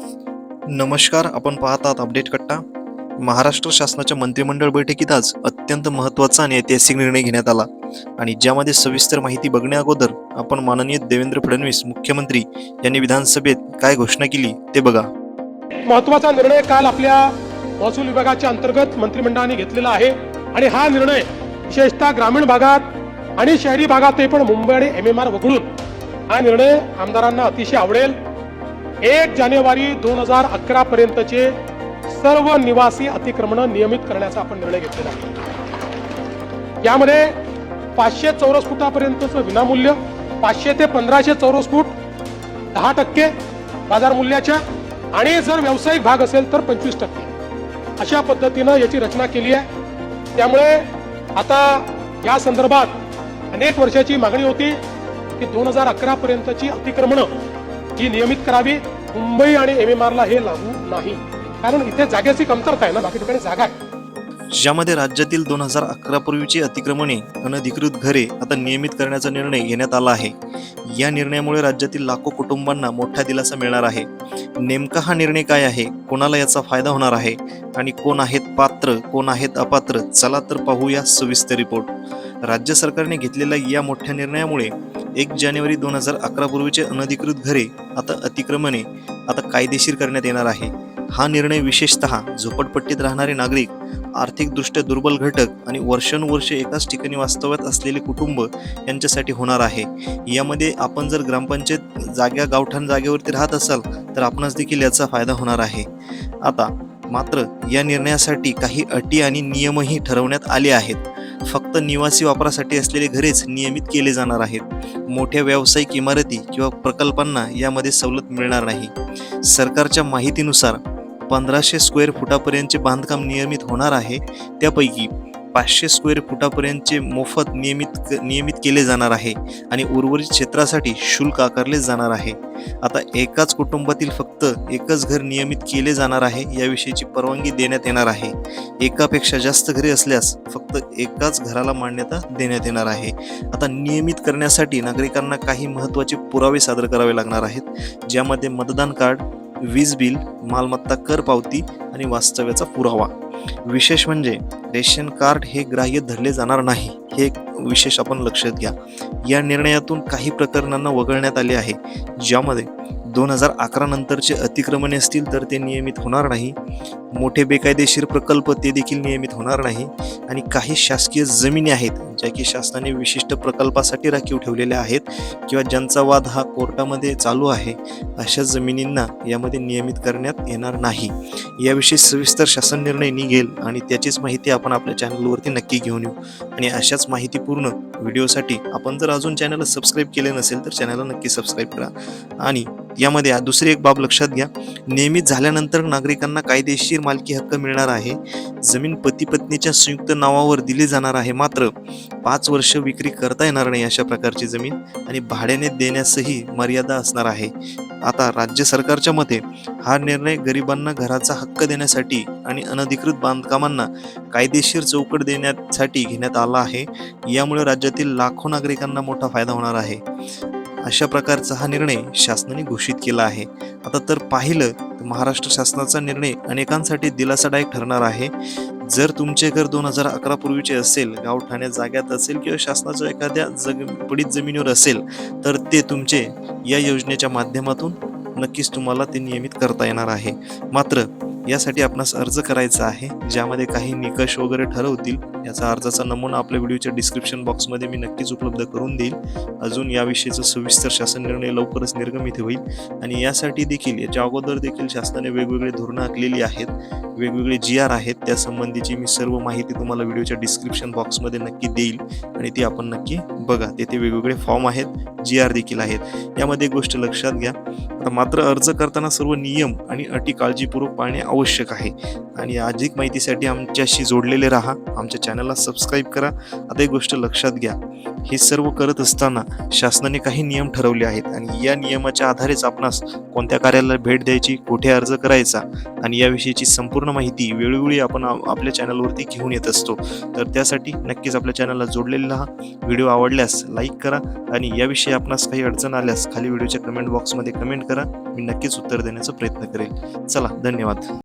नमस्कार, आपण पाहत आहात अपडेट कट्टा. महाराष्ट्र शासनाच्या मंत्रिमंडळ बैठकीत आज अत्यंत महत्त्वाचा आणि ऐतिहासिक निर्णय घेण्यात आला आणि ज्यामध्ये सविस्तर माहिती बघण्या अगोदर आपण माननीय देवेंद्र फडणवीस मुख्यमंत्री यांनी विधानसभेत काय घोषणा केली ते बघा. महत्त्वाचा निर्णय काल आपल्या महसूल विभागाच्या अंतर्गत मंत्रिमंडळाने घेतलेला आहे आणि हा निर्णय विशेषतः ग्रामीण भागात आणि शहरी भागात पण मुंबई आणि MMR वगळून हा निर्णय आमदारांना अतिशय आवडेल. 1 जानेवारी 2011 पर्यंतचे सर्व निवासी अतिक्रमण नियमित करण्याचा आपण निर्णय घेतलेला आहे. यामध्ये 500 चौरस फुटापर्यंतचं विनामूल्य, 500 ते 1500 चौरस फूट 10% बाजार मूल्याच्या आणि जर व्यावसायिक भाग असेल तर 25% अशा पद्धतीनं याची रचना केली आहे. त्यामुळे आता या संदर्भात अनेक वर्षाची मागणी होती की 2011 पर्यंतची अतिक्रमणं ही नियमित करावी. मुंबई आणि MMR ला हे लागू नाही, कारण इथे जागेची कमतरता आहे ना, बाकी ठिकाणी जागा आहे. ज्यामध्ये राज्यातील 2011 पूर्वीची अतिक्रमणे अनधिकृत घरे आता नियमित करण्याचा निर्णय घेण्यात आला आहे. या निर्णयामुळे राज्यातील लाखो कुटुंबांना मोठा दिलासा मिळणार आहे. नेमका हा निर्णय काय आहे, कोणाला याचा फायदा होणार आहे आणि कोण आहेत पात्र, कोण आहेत अपात्र, चला तर पाहूया सविस्तर रिपोर्ट. राज्य सरकारने घेतलेल्या या मोठ्या निर्णयामुळे 1 जानेवारी 2011 पूर्वीचे अनधिकृत घरे आता अतिक्रमणे आता कायदेशीर करण्यात येणार आहे. हा निर्णय विशेषतः झोपडपट्टीत राहणारे नागरिक, आर्थिकदृष्ट्या दुर्बल घटक आणि वर्षानुवर्षे एकाच ठिकाणी वास्तव्यात असलेले कुटुंब यांच्यासाठी होणार आहे. यामध्ये आपण जर ग्रामपंचायत जागा गावठाण जागेवरती राहत असाल तर आपणास देखील याचा फायदा होणार आहे. आता मात्र या निर्णयासाठी काही अटी आणि नियमही ठरवण्यात आले आहेत. फक्त निवासी वापरासाठी असलेले घरेच नियमित केले जाणार आहेत. मोठ्या व्यावसायिक इमारती किंवा प्रकल्पांना यामध्ये सवलत मिळणार नाही. सरकारच्या माहितीनुसार 1500 स्क्वेअर फुटापर्यंतचे बांधकाम नियमित होणार आहे. त्यापैकी 500 स्क्वेअर फुटापर्यंतचे मोफत नियमित केले जाणार आहे आणि उर्वरित क्षेत्रासाठी शुल्क आकारले जाणार आहे. आता एकाच कुटुंबातील फक्त एकच घर नियमित केले जाणार आहे याविषयीची परवानगी देण्यात येणार आहे. एकापेक्षा जास्त घरे असल्यास फक्त एकाच घराला मान्यता देण्यात येणार आहे. आता नियमित करण्यासाठी नागरिकांना काही महत्त्वाचे पुरावे सादर करावे लागणार आहेत, ज्यामध्ये मतदान कार्ड, वीज बिल, मालमत्ता कर पावती आणि वास्तव्याचा पुरावा. विशेष म्हणजे रेशन कार्ड हे ग्राह्य धरले जाणार नाही, हे एक विशेष आपण लक्षात घ्या. या निर्णयातून काही प्रकरणांना वगळण्यात आले आहे, ज्यामध्ये 2011 नंतरचे अतिक्रमणे असतील तर ते नियमित होणार नाही. मोठे बेकायदेशीर प्रकल्प ते देखील नियमित होणार नाही आणि काही शासकीय जमिनी आहेत ज्या की शासनाने विशिष्ट प्रकल्पासाठी राखीव ठेवलेल्या आहेत किंवा ज्यांचा वाद हा कोर्टामध्ये चालू आहे, अशा जमिनींना यामध्ये नियमित करण्यात येणार नाही. याविषयी सविस्तर शासन निर्णय निघेल आणि त्याचीच माहिती आपण आपल्या चॅनलवरती नक्की घेऊन येऊ. आणि अशाच माहितीपूर्ण व्हिडिओसाठी आपण जर अजून चॅनलला सबस्क्राईब केले नसेल तर चॅनलला नक्की सबस्क्राईब करा. आणि यामध्ये दुसरी एक बाब लक्षात घ्या, नियमित झाल्यानंतर नागरिकांना कायदेशीर मालकी हक्क मिळणार आहे. जमीन पती पत्नीच्या संयुक्त नावावर दिली जाणार आहे, मात्र 5 वर्ष विक्री करता येणार नाही अशा प्रकारची जमीन आणि भाड्याने देण्यासही मर्यादा असणार आहे. आता राज्य सरकारच्या मते हा निर्णय गरिबांना घराचा हक्क देण्यासाठी आणि अनधिकृत बांधकामांना कायदेशीर चौकट देण्यासाठी घेण्यात आला आहे. यामुळे राज्यातील लाखो नागरिकांना मोठा फायदा होणार आहे. अशा प्रकारचा हा निर्णय शासनाने घोषित केला आहे. आता तर पाहिलं तर महाराष्ट्र शासनाचा निर्णय अनेकांसाठी दिलासादायक ठरणार आहे. जर तुमचे घर 2011 पूर्वीचे असेल, गावठाण्या जाग्यात असेल किंवा शासनाच्या एखाद्या पडीत जमिनीवर असेल तर ते तुमचे या योजनेच्या माध्यमातून नक्कीच तुम्हाला ते नियमित करता येणार आहे. मात्र यासाठी आपणास अर्ज करायचा आहे, ज्यामध्ये काही निकष वगैरे ठरवतील. याचा अर्जाचा नमुना आपल्या व्हिडिओच्या डिस्क्रिप्शन बॉक्समध्ये मी नक्कीच उपलब्ध करून देईल. अजून याविषयीचा सविस्तर शासन निर्णय लवकरच निर्गमित होईल आणि यासाठी देखील याच्या अगोदर देखील शासनाने वेगवेगळे धोरणं आखलेली आहेत, वेगवेगळे GR आहेत. त्यासंबंधीची मी सर्व माहिती तुम्हाला व्हिडिओच्या डिस्क्रिप्शन बॉक्समध्ये नक्की देईल आणि ती आपण नक्की बघा. तेथे वेगवेगळे फॉर्म आहेत, GR देखील आहेत. यामध्ये एक गोष्ट लक्षात घ्या, मात्र अर्ज करताना सर्व नियम आणि अटी काळजीपूर्वक पाळणे आवश्यक आहे. आणि अधिक माहितीसाठी आमच्याशी जोडलेले राहा, आमच्या चॅनलला सबस्क्राईब करा. आता एक गोष्ट लक्षात घ्या, हे सर्व करत असताना शासनाने काही नियम ठरवले आहेत आणि या नियमाच्या आधारेच आपणास कोणत्या कार्यालयाला भेट द्यायची, कुठे अर्ज करायचा आणि याविषयीची संपूर्ण संपूर्ण माहिती वेळोवेळी आपण आपल्या चॅनलवरती घेऊन येत असतो. तर त्यासाठी नक्कीच आपल्या चॅनलला जोडलेले राहा. व्हिडिओ आवडल्यास लाईक करा आणि याविषयी आपणास काही अडचण आल्यास खाली व्हिडिओच्या कमेंट बॉक्समध्ये कमेंट करा. मी नक्कीच उत्तर देण्याचा प्रयत्न करेल. चला, धन्यवाद.